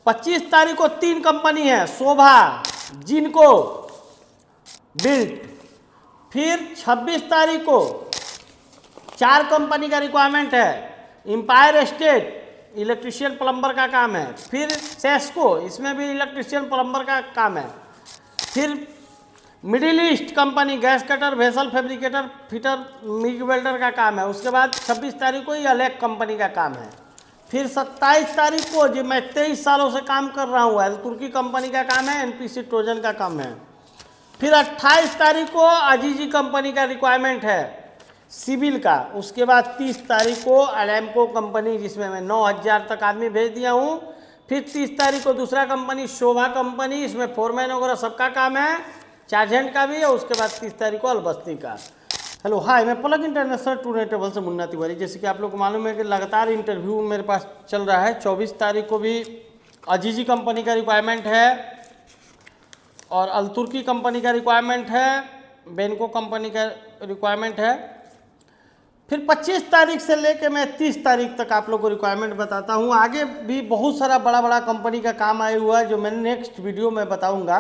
25 तारीख को 3 कंपनी है, शोभा, जिनको, बिल्ट। फिर 26 तारीख को 4 कंपनी का रिक्वायरमेंट है, एम्पायर स्टेट, इलेक्ट्रिशियन प्लम्बर का काम है। फिर सेस्को, इसमें भी इलेक्ट्रिशियन प्लम्बर का काम है। फिर middle east company, gas cutter, vessel fabricator, fitter, MiG welder का काम है। उसके बाद 26 तारीख को ये अलेक कंपनी का काम है। फिर 27 तारीख को, जो मैं 23 सालों से काम कर रहा हूँ, तुर्की कंपनी का काम है, एनपीसी ट्रोजन का काम है। फिर 28 तारीख को अजीजी कंपनी का रिक्वायरमेंट है, सिविल का। उसके बाद 30 तारीख को अरेमको कंपनी, जिसमें मैं 9000 तक आदमी भेज दिया हूँ। फिर 30 तारीख को दूसरा कंपनी, शोभा कंपनी, इसमें फोरमैन वगैरह सबका काम है, चार्जेंट का भी है। उसके बाद 30 तारीख को अलबस्ती का। हेलो हाय, मैं पलक इंटरनेशनल टूर एंड ट्रेवल से मुन्ना तिवारी। जैसे कि आप लोग को मालूम है कि लगातार इंटरव्यू मेरे पास चल रहा है। 24 तारीख को भी अजीजी कंपनी का रिक्वायरमेंट है और अल तुर्की कंपनी का रिक्वायरमेंट है, बेनको कंपनी का रिक्वायरमेंट है। फिर 25 तारीख से लेकर मैं 30 तारीख तक आप लोग को रिक्वायरमेंट बताता हूँ। आगे भी बहुत सारा बड़ा बड़ा कंपनी का काम आया हुआ है, जो मैं नेक्स्ट वीडियो में बताऊँगा।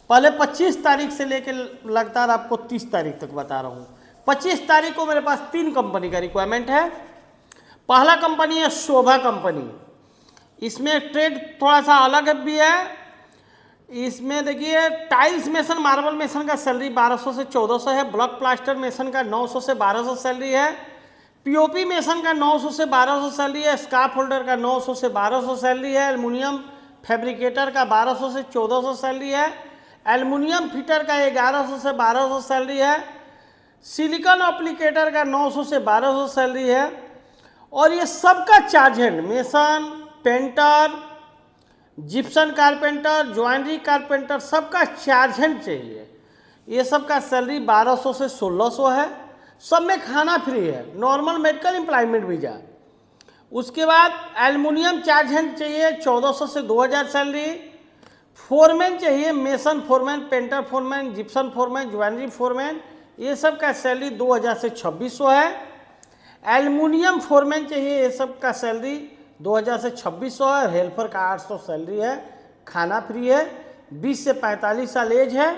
पहले 25 तारीख से लेकर लगातार आपको 30 तारीख तक बता रहा हूँ। 25 तारीख को मेरे पास 3 कंपनी का रिक्वायरमेंट है। पहला कंपनी है शोभा कंपनी। इसमें ट्रेड थोड़ा सा अलग भी है। इसमें देखिए, टाइल्स मेसन, मार्बल मेसन का सैलरी 1200 से 1400 है। ब्लॉक प्लास्टर मेसन का 900 से 1200 सैलरी है। पीओपी मेसन का 900 से 1200 सैलरी है। स्काफ होल्डर का 900 से 1200 सैलरी है। एल्युमिनियम फैब्रिकेटर का 1200 से 1400 सैलरी है। एल्युमिनियम फिटर का 1100 से 1200 सैलरी है। सिलिकॉन एप्लीकेटर का 900 से 1200 सैलरी है। और ये सबका चार्ज है, mason, painter, Gipson carpenter, joinery carpenter, सबका चार्ज हैंड चाहिए। ये सबका सैलरी 1200 से 1600 है। सब में खाना फ्री है, नॉर्मल मेडिकल एम्प्लॉयमेंट वीजा। उसके बाद एल्युमिनियम चार्ज हैंड चाहिए, 1400 से 2000 सैलरी। फोरमैन चाहिए, mason foreman, painter foreman, Gipson foreman, joinery foreman, ये सब का सैलरी 2000 से 2600 है। एल्युमिनियम फोरमैन चाहिए, ये सब का सैलरी 2000 से 2600 है। हेल्पर का 800 सैलरी है, खाना फ्री है। 20 से 45 साल एज है।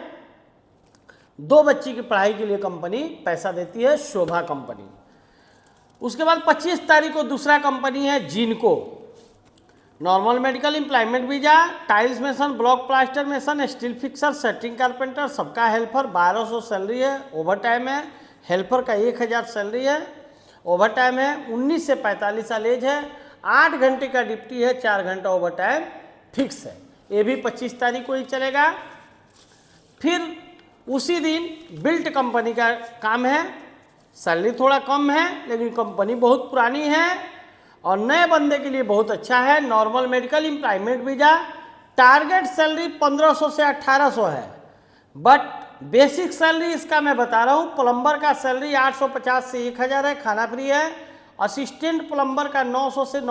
2 बच्ची की पढ़ाई के लिए कंपनी पैसा देती है, शोभा कंपनी। उसके बाद 25 तारीख को दूसरा कंपनी है जिनको, normal medical employment visa, tiles mason, block plaster mason, steel fixer, setting carpenter, सबका हेल्पर, 1200 सैलरी है। ओवर टाइम है। हेल्पर का 1000 सैलरी है, ओवर टाइम है। 19 से 45 साल एज है। 8 घंटे का ड्यूटी है, 4 घंटा ओवर टाइम फिक्स है। ये भी 25 तारीख को ही चलेगा। फिर उसी दिन बिल्ट कंपनी का काम है। सैलरी थोड़ा कम है, लेकिन कंपनी बहुत पुरानी है और नए बंदे के लिए बहुत अच्छा है। Normal medical employment visa. Target salary 1500 से 1800 है, बट बेसिक सैलरी इसका मैं बता रहा हूँ। प्लम्बर का सैलरी 850 से 1000 है, खाना फ्री है। असिस्टेंट प्लम्बर का 800 से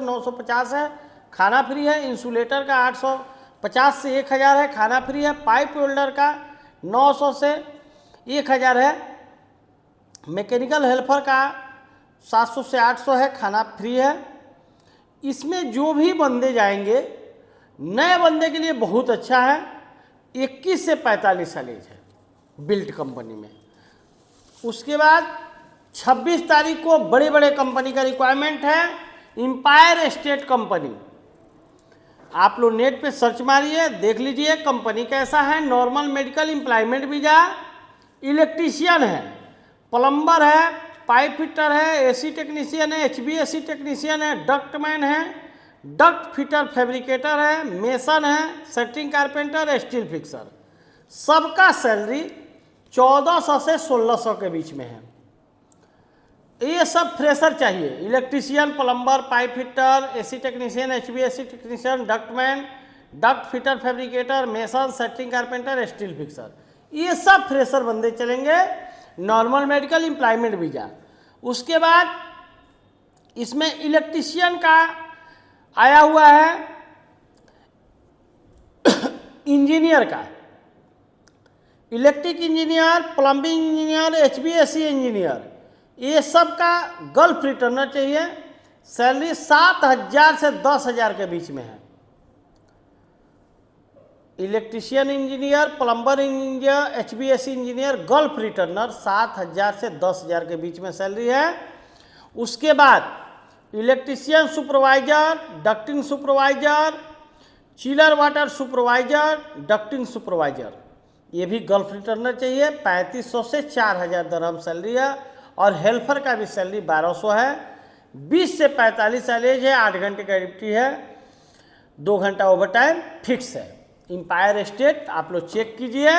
950 है, खाना फ्री है। इंसुलेटर का 850 से 1000 है, खाना फ्री है। पाइप वेल्डर का 900 से 1000 है। मैकेनिकल हेल्पर का 700 से 800 है, खाना फ्री है। इसमें जो भी बंदे जाएंगे, नए बंदे के लिए बहुत अच्छा है। 21 से 45 साल एज है बिल्ट कंपनी में। उसके बाद 26 तारीख को बड़े बड़े कंपनी का रिक्वायरमेंट है। एम्पायर स्टेट कंपनी, आप लोग नेट पे सर्च मारिए, देख लीजिए कंपनी कैसा है। Normal medical employment visa, electrician है, प्लम्बर है, पाइप फिटर है, एसी टेक्नीशियन है, HVAC टेक्नीशियन है, डक्टमैन है, डक्ट फिटर फैब्रिकेटर है, मेसन है, सेटिंग कारपेंटर, स्टील फिक्सर। सबका सैलरी 1400 से 1600 के बीच में है। ये सब फ्रेशर चाहिए, electrician, plumber, pipe fitter, AC technician, HVAC technician, ductman, duct fitter fabricator, mason, setting carpenter, steel fixer, ये सब फ्रेशर बंदे चलेंगे। Normal medical employment visa. उसके बाद इसमें इलेक्ट्रीशियन का आया हुआ है, इंजीनियर का, electric engineer, plumbing engineer, HVAC engineer, ये सब का गल्फ रिटर्नर चाहिए। सैलरी 7000 से 10000 के बीच में है। Electrician engineer, plumber engineer, HVAC engineer, gulf returner 7,000 से 10,000 के बीच में सैलरी है। उसके बाद electrician supervisor, ducting supervisor, chiller water supervisor, ducting supervisor, ये भी गल्फ रिटर्नर चाहिए। 3500 से 4,000 दरहम सैलरी है। और हेल्पर का भी सैलरी 1200 है। 20 से 45 साल एज है। 8 घंटे का ड्यूटी है, 2 घंटा ओवर टाइम फिक्स है। एम्पायर स्टेट आप लोग चेक कीजिए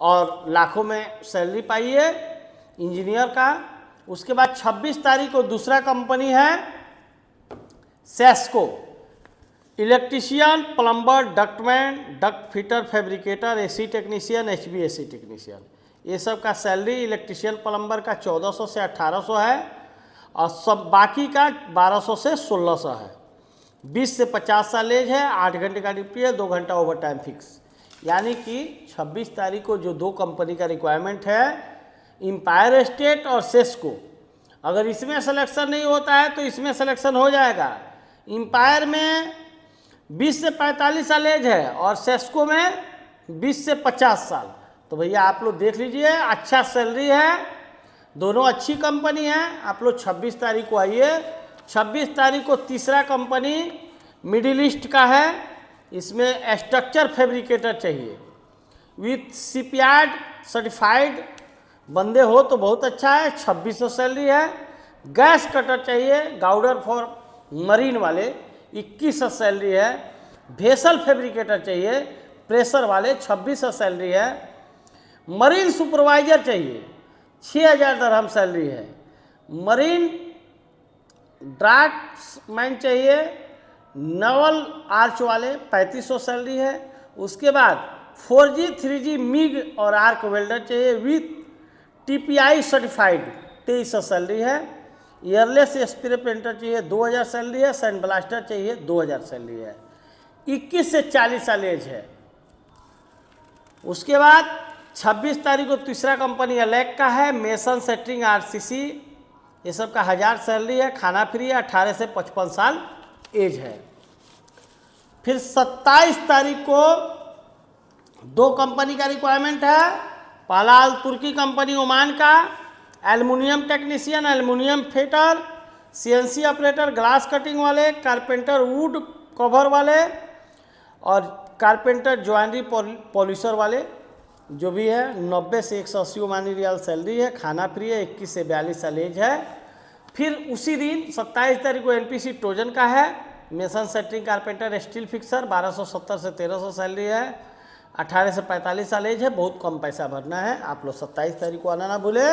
और लाखों में सैलरी पाइए इंजीनियर का। उसके बाद 26 तारीख को दूसरा कंपनी है Sesko, electrician, plumber, ductman, duct fitter, fabricator, AC technician, HVAC technician, ये सब का सैलरी इलेक्ट्रीशियन प्लम्बर का 1400 से 1800 है और सब बाकी का 1200 से 1600 है। 20 से 50 साल एज है। 8 घंटे का ड्यूटी है, 2 घंटा ओवर टाइम फिक्स। यानी कि 26 तारीख को जो 2 कंपनी का रिक्वायरमेंट है, एम्पायर स्टेट और सेस्को, अगर इसमें सिलेक्शन नहीं होता है तो इसमें सिलेक्शन हो जाएगा। एम्पायर में 20 से 45 साल एज है और सेस्को में 20 से 50 साल। तो भैया आप लोग देख लीजिए, अच्छा सैलरी है, दोनों अच्छी कंपनी है। आप लोग 26 तारीख को आइए। 26 तारीख को तीसरा कंपनी मिडिल ईस्ट का है। इसमें स्ट्रक्चर फैब्रिकेटर चाहिए विथ शिपयार्ड सर्टिफाइड बंदे हो तो बहुत अच्छा है। 2600 सैलरी है। गैस कटर चाहिए गाउडर फॉर मरीन वाले, 2100 सैलरी है। वेसल फैब्रिकेटर चाहिए प्रेशर वाले, 2600 सैलरी है। मरीन सुपरवाइजर चाहिए, 6000 दरहम सैलरी है। मरीन ड्राफ्ट्समैन चाहिए नवल आर्च वाले, 3500 सैलरी है। उसके बाद 4G 3G मिग और आर्क वेल्डर चाहिए विथ TPI सर्टिफाइड, 2300 सैलरी है। ईयरलेस स्प्रे पेंटर चाहिए, 2000 सैलरी है। सैंड ब्लास्टर चाहिए, 2000 सैलरी है। 21 से 40 साल एज है। उसके बाद 26 तारीख को तीसरा कंपनी अलैक का है, मेसन सेटरिंग RCC, ये सब का 1000 सैलरी है, खाना फ्री है। 18 से 55 साल एज है। फिर 27 तारीख को 2 कंपनी का रिक्वायरमेंट है। पहला अल तुर्की कंपनी ओमान का, aluminium technician, aluminium fitter, CNC operator, glass cutting वाले, कारपेंटर वुड कवर वाले और कारपेंटर ज्वाइनरी पॉलिशर वाले, जो भी है 90 से 180 ओमानी रियाल सैलरी है। खाना फ्री है। 21 से 42 साल एज है। फिर उसी दिन 27 तारीख को NPC ट्रोजन का है, मेसन सेटरिंग कारपेंटर स्टील फिक्सर, 1270 से 1300 सैलरी है। 18 से 45 साल एज है। बहुत कम पैसा भरना है। आप लोग 27 तारीख को आना ना भूले।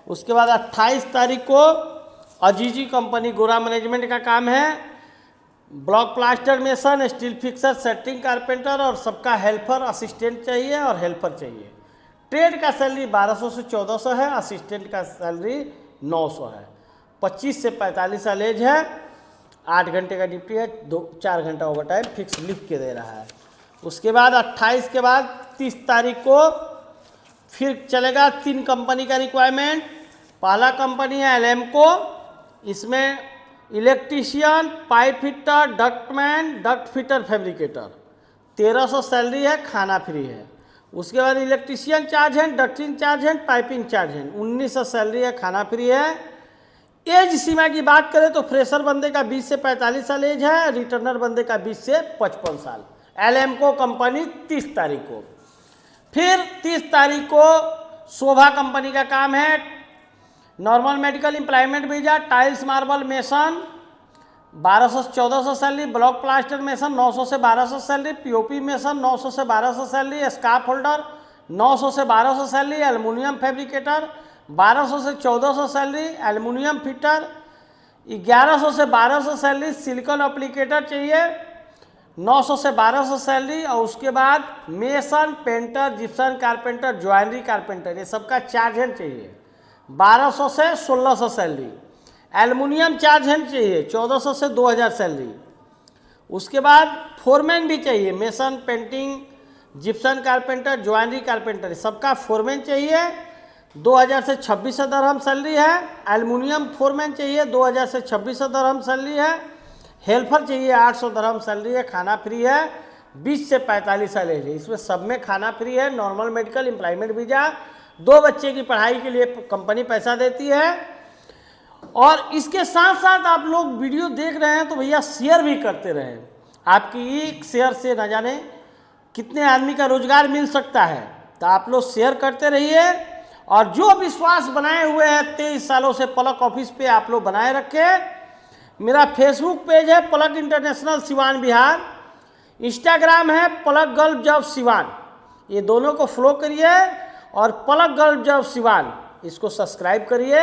उसके बाद 28 तारीख को अजीजी कंपनी गोरा मैनेजमेंट का काम है। Block plaster mason, steel fixer, centering carpenter और सबका हेल्पर असिस्टेंट चाहिए और हेल्पर चाहिए। ट्रेड का सैलरी 1200 से 1400 है। असिस्टेंट का सैलरी 900 है। 25 से 45 साल एज है। 8 घंटे का ड्यूटी है, 4 घंटा ओवर टाइम फिक्स लिख के दे रहा है। उसके बाद 28 के बाद 30 तारीख को फिर चलेगा 3 कंपनी का रिक्वायरमेंट। पहला कंपनी है एलेम्को, इसमें electrician, pipe fitter, ductman, duct fitter, fabricator, 1300 salary है। खाना फ्री है। उसके बाद electrician charge hand, ducting charge hand, piping charge hand, 1900 salary है। खाना फ्री है। एज सीमा की बात करें तो फ्रेशर बंदे का 20 से 45 साल एज है। रिटर्नर बंदे का 20 से 55 साल। एलेम्को कंपनी 30 तारीख को। फिर 30 तारीख को शोभा कंपनी का काम है। Normal medical employment visa, tiles marble mason, 1200 से 1400 सैलरी। ब्लॉक प्लास्टर मेसन 900 से 1200 सैलरी। POP मेसन 900 से 1200 सैलरी। स्काफ होल्डर 900 से 1200 सैलरी। एल्युमिनियम फैब्रिकेटर 1200 से 1400 सैलरी। एल्युमिनियम फिटर 1100 से 1200 सैलरी। सिलिकॉन एप्लीकेटर चाहिए 900 से 1200 सैलरी। और उसके बाद mason, painter, Gipson carpenter, joinery carpenter, ये सबका चार्ज हैंड चाहिए 1200 से 1600 सैलरी। एल्युमिनियम चार्ज हैंड चाहिए 1400 से 2000 सैलरी। उसके बाद फोरमैन भी चाहिए, mason, painting, Gipson carpenter, joinery carpenter, सबका फोरमैन चाहिए 2000 से 2600 दरहम सैलरी है। एल्युमिनियम फोरमैन चाहिए 2000 से 2600 दरहम सैलरी है। हेल्पर चाहिए 800 दरहम सैलरी है। खाना फ्री है। 20 से 45 साल एज है। इसमें सब में खाना फ्री है, नॉर्मल मेडिकल, एम्प्लॉयमेंट वीजा, 2 बच्चे की पढ़ाई के लिए कंपनी पैसा देती है। और इसके साथ साथ आप लोग वीडियो देख रहे हैं तो भैया शेयर भी करते रहें। आपकी एक शेयर से न जाने कितने आदमी का रोजगार मिल सकता है, तो आप लोग शेयर करते रहिए। और जो विश्वास बनाए हुए हैं 23 सालों से पलक ऑफिस पे, आप लोग बनाए रखें। मेरा फेसबुक पेज है पलक इंटरनेशनल सिवान बिहार, इंस्टाग्राम है पलक गल्फ जॉब सिवान, ये दोनों को फॉलो करिए। और पलक गल्फ जॉब सिवान इसको सब्सक्राइब करिए।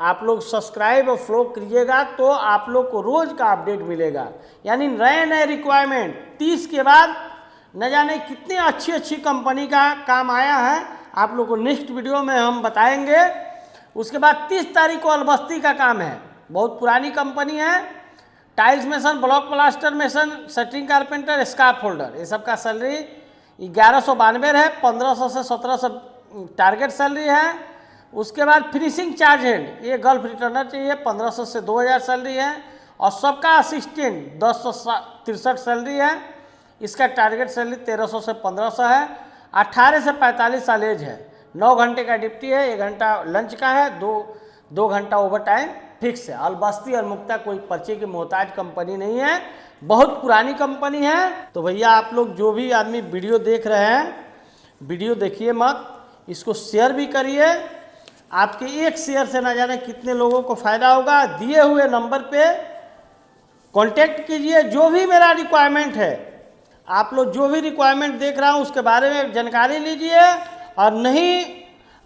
आप लोग सब्सक्राइब और फॉलो करिएगा तो आप लोग को रोज़ का अपडेट मिलेगा, यानी नए नए रिक्वायरमेंट 30 के बाद न जाने कितनी अच्छी अच्छी कंपनी का काम आया है, आप लोग को नेक्स्ट वीडियो में हम बताएंगे। उसके बाद 30 तारीख को अलबस्ती का काम है, बहुत पुरानी कंपनी है, tiles mason, block plaster mason, shuttering carpenter, scarf holder, ये सब का सैलरी 1192 है, 1500 से 1700 टारगेट सैलरी है। उसके बाद फिनिशिंग चार्ज हैंड, ये गल्फ रिटर्नर चाहिए, 1500 से 2000 सैलरी है। और सबका असिस्टेंट 1063 सैलरी है, इसका टारगेट सैलरी 1300 से 1500 है। 18 से 45 साल एज है, 9 घंटे का ड्यूटी है, 1 घंटा लंच का है, 2 घंटा ओवर टाइम फिक्स है। अलबस्ती और मुक्ता कोई पर्चे की मोहताज कंपनी नहीं है, बहुत पुरानी कंपनी है। तो भैया आप लोग जो भी आदमी वीडियो देख रहे हैं, वीडियो देखिए मत, इसको शेयर भी करिए। आपके एक शेयर से ना जाने कितने लोगों को फ़ायदा होगा। दिए हुए नंबर पे कांटेक्ट कीजिए। जो भी मेरा रिक्वायरमेंट है, आप लोग जो भी रिक्वायरमेंट देख रहा हूँ उसके बारे में जानकारी लीजिए। और नहीं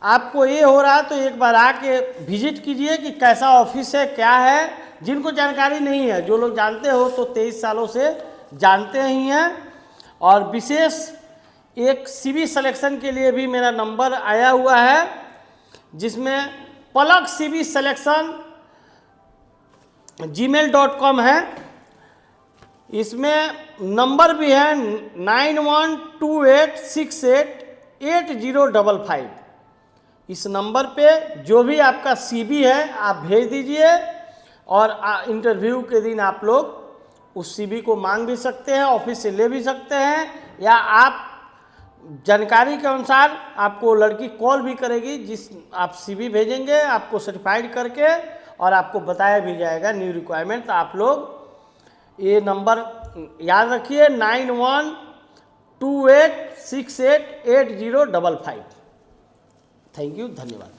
आपको ये हो रहा तो एक बार आके विजिट कीजिए कि कैसा ऑफिस है, क्या है। जिनको जानकारी नहीं है, जो लोग जानते हो तो 23 सालों से जानते ही हैं। और विशेष एक CV सिलेक्शन के लिए भी मेरा नंबर आया हुआ है, जिसमें पलक CV सिलेक्शन gmail.com है। इसमें नंबर भी है 9128688055। इस नंबर पे जो भी आपका CV है आप भेज दीजिए, और इंटरव्यू के दिन आप लोग उस CV को मांग भी सकते हैं, ऑफिस से ले भी सकते हैं, या आप जानकारी के अनुसार आपको लड़की कॉल भी करेगी। जिस आप CV भेजेंगे आपको सर्टिफाइड करके, और आपको बताया भी जाएगा न्यू रिक्वायरमेंट। तो आप लोग ये नंबर याद रखिए 9128688055। थैंक यू, धन्यवाद।